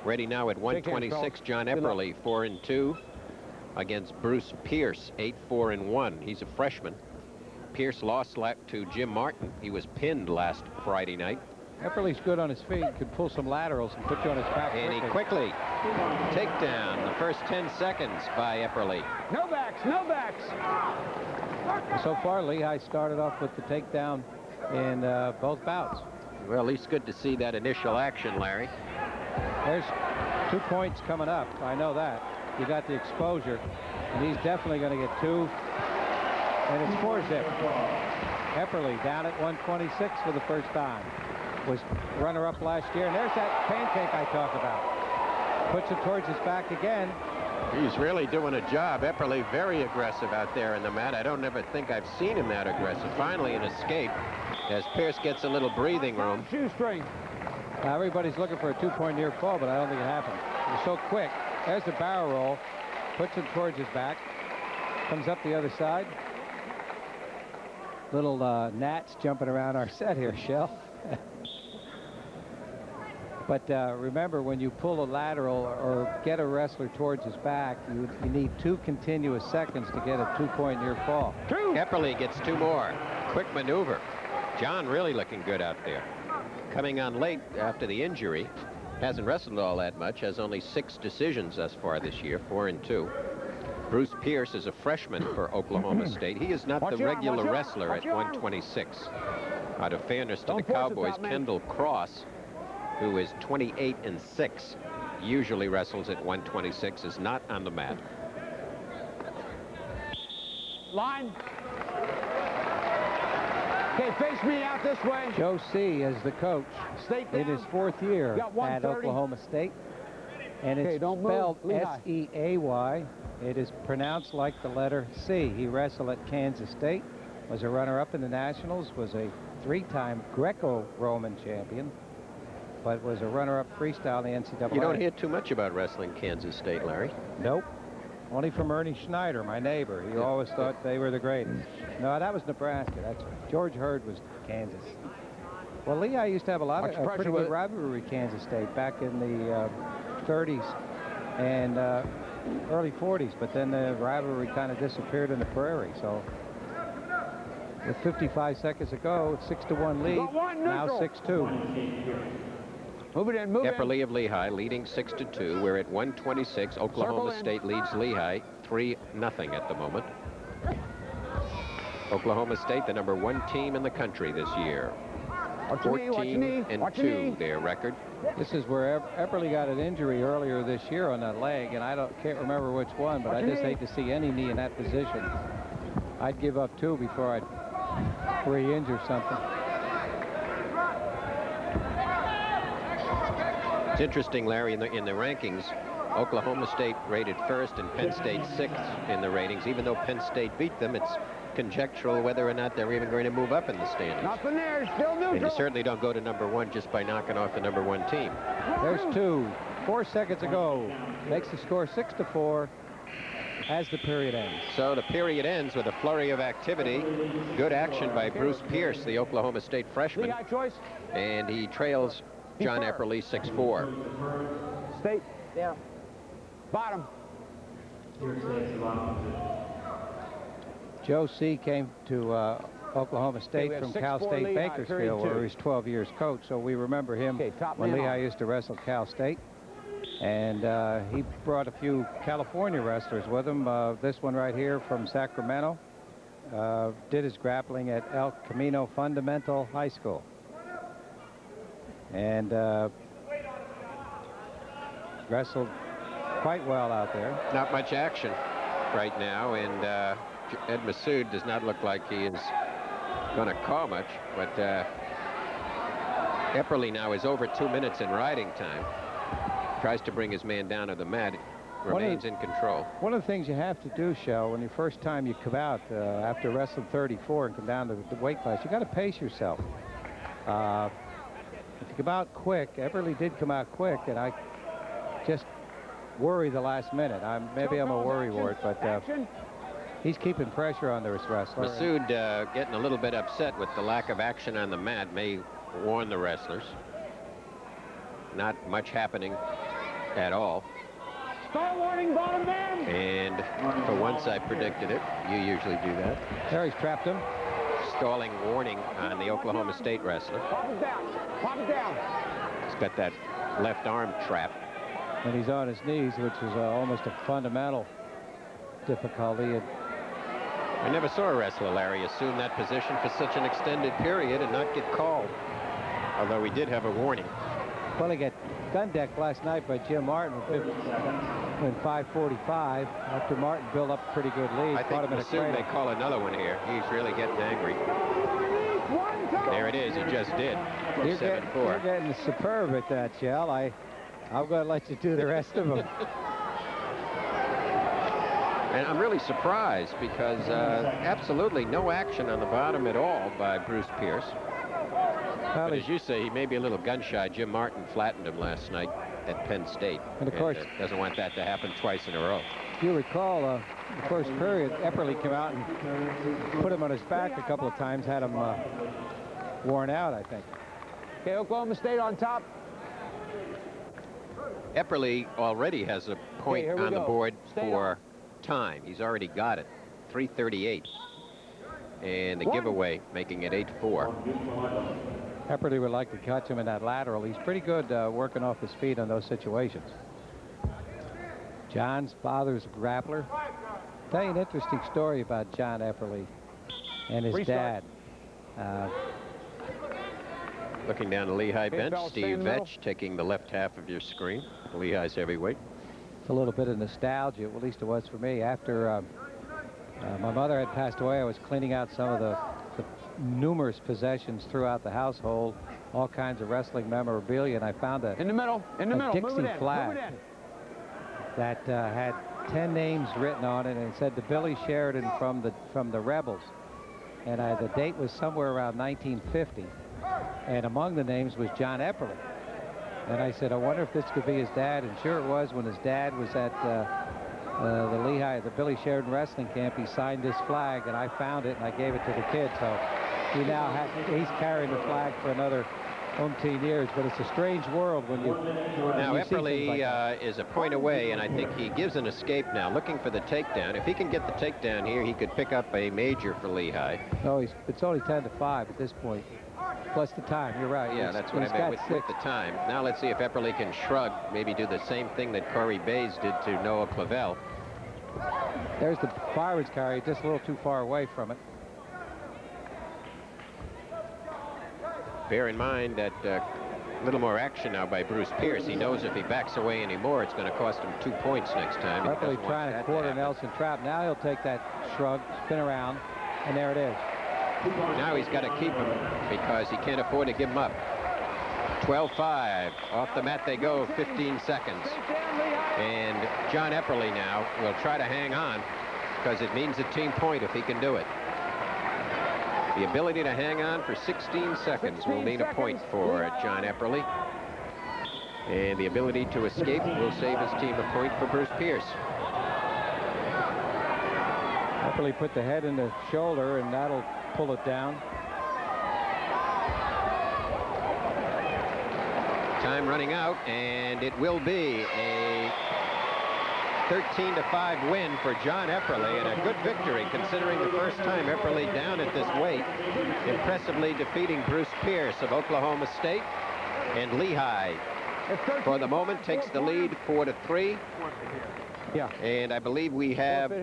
Ready now at 126, John Epperly, 4-2 against Bruce Pierce, 8-4-1. He's a freshman. Pierce lost to Jim Martin. He was pinned last Friday night. Epperly's good on his feet. Could pull some laterals and put you on his back. And he quickly takedown the first 10 seconds by Epperly. No backs, no backs. So far, Lehigh started off with the takedown in both bouts. Well, at least good to see that initial action, Larry. There's 2 points coming up. I know that. You got the exposure, and he's definitely going to get 2. And it's 4-zip. Epperly down at 126 for the first time. Was runner-up last year, and there's that pancake I talked about. Puts it towards his back again. He's really doing a job. Epperly very aggressive out there in the mat. I don't ever think I've seen him that aggressive. Finally an escape as Pierce gets a little breathing room. Shoestring. Now everybody's looking for a 2-point near fall, but I don't think it happened. It was so quick. There's the barrel roll. Puts it towards his back. Comes up the other side. Little gnats jumping around our set here, Shell. But remember, when you pull a lateral or get a wrestler towards his back, you need 2 continuous seconds to get a 2-point near fall. Epperly gets 2 more. Quick maneuver. John really looking good out there. Coming on late after the injury. Hasn't wrestled all that much. Has only 6 decisions thus far this year, 4-2. Bruce Pierce is a freshman for Oklahoma State. He is not the regular wrestler at 126. Out of fairness to the Cowboys, Kendall Cross, who is 28-6, usually wrestles at 126, is not on the mat. Line. Okay, face me out this way. Joe C. is the coach. State down. In his 4th year at Oklahoma State. And it's spelled S-E-A-Y. It is pronounced like the letter C. He wrestled at Kansas State, was a runner-up in the Nationals, was a 3-time Greco-Roman champion, but was a runner-up freestyle in the NCAA. You don't hear too much about wrestling Kansas State, Larry. Nope. Only from Ernie Schneider, my neighbor. He always thought they were the greatest. No, that was Nebraska. That's right. George Hurd was Kansas. Well, Lehigh used to have a pretty good rivalry with Kansas State back in the 30s and early 40s, but then the rivalry kind of disappeared in the prairie. So with 55 seconds to go, it's 6-1 lead. Now 6-2. Move it in, move it. Epperly of Lehigh leading 6-2. We're at 126. Oklahoma State leads Lehigh 3-0 at the moment. Oklahoma State, the #1 team in the country this year. 14-2 their record. This is where Epperly got an injury earlier this year on that leg, and can't remember which one, but I just hate to see any knee in that position. I'd give up 2 before I'd re-injure something. It's interesting, Larry, in the rankings, Oklahoma State rated 1st and Penn State 6th in the ratings. Even though Penn State beat them, it's conjectural whether or not they're even going to move up in the standings. Nothing there, still neutral. And you certainly don't go to #1 just by knocking off the #1 team. There's 2. 4 seconds to go. Makes the score 6-4 as the period ends. So the period ends with a flurry of activity. Good action by Bruce Pierce, the Oklahoma State freshman. Lehigh choice. And he trails John Epperly 6-4. State down. Bottom. Joe C. came to Oklahoma State from Cal State Bakersfield, where he was 12 years coach, so we remember him when Lehigh used to wrestle Cal State. And he brought a few California wrestlers with him. This one right here from Sacramento did his grappling at El Camino Fundamental High School. And wrestled quite well out there. Not much action right now, and Ed Massoud does not look like he is going to call much, but Epperly now is over 2 minutes in riding time. Tries to bring his man down to the mat, remains in control. One of the things you have to do, Shell, when the first time you come out after wrestling 34 and come down to the weight class, you got to pace yourself. If you come out quick, Epperly did come out quick, and I just worry the last minute. Maybe I'm a worrywart, but he's keeping pressure on this wrestler. Massoud getting a little bit upset with the lack of action on the mat may warn the wrestlers. Not much happening at all. Start warning, bottom man. And for once, I predicted it. You usually do that. There, he's trapped him. Stalling warning on the Oklahoma State wrestler. Pop it down. Pop it down. He's got that left arm trap. And he's on his knees, which is almost a fundamental difficulty. I never saw a wrestler, Larry, assume that position for such an extended period and not get called. Although we did have a warning. Well, he got gun decked last night by Jim Martin when 5:45 after Martin built up a pretty good lead. I think assume they call another one here. He's really getting angry. There it is. He just did. You're 7-4. getting superb at that, Shell. I'm going to let you do the rest of them. And I'm really surprised because absolutely no action on the bottom at all by Bruce Pierce. Well, but as you say, he may be a little gun-shy. Jim Martin flattened him last night at Penn State. And of course, doesn't want that to happen twice in a row. If you recall, the first period, Epperly came out and put him on his back a couple of times, had him worn out, I think. Okay, Oklahoma State on top. Epperly already has a point on the board for time. He's already got it. 3:38. And the giveaway making it 8-4. Epperly would like to catch him in that lateral. He's pretty good working off his feet on those situations. John's father's a grappler. Tell you an interesting story about John Epperly and his dad. Looking down the Lehigh bench, Steve Vetch taking the left half of your screen. Lehigh's heavyweight. It's a little bit of nostalgia, at least it was for me. After my mother had passed away, I was cleaning out some of the numerous possessions throughout the household, all kinds of wrestling memorabilia, and I found a Dixie flag that had 10 names written on it, and it said to Billy Sheridan from the Rebels, and the date was somewhere around 1950, and among the names was John Epperly. And I said, I wonder if this could be his dad, and sure it was. When his dad was at the Lehigh, the Billy Sheridan wrestling camp, he signed this flag, and I found it and I gave it to the kid. So he's carrying the flag for another umpteen years. But it's a strange world when you now Epperly is a point away, and I think he gives an escape now, looking for the takedown. If he can get the takedown here, he could pick up a major for Lehigh. No, it's only 10-5 at this point. Plus the time, you're right. Yeah, that's what I meant with the time. Now let's see if Epperly can shrug, maybe do the same thing that Corey Bays did to Noah Clavel. There's the fireman's carry, just a little too far away from it. Bear in mind that a little more action now by Bruce Pierce. He knows if he backs away anymore, it's going to cost him 2 points next time. Epperly trying to quarter Nelson Trap. Now he'll take that shrug, spin around, and there it is. Now he's got to keep him because he can't afford to give him up. 12-5. Off the mat they go, 15 seconds. And John Epperly now will try to hang on because it means a team point if he can do it. The ability to hang on for 16 seconds will mean a point for John Epperly. And the ability to escape will save his team a point for Bruce Pierce. Epperly put the head in the shoulder, and that'll pull it down. Time running out, and it will be a 13-5 win for John Epperly, and a good victory considering the first time Epperly down at this weight, impressively defeating Bruce Pierce of Oklahoma State. And Lehigh, for the moment, takes the lead 4-3. Yeah. And I believe we have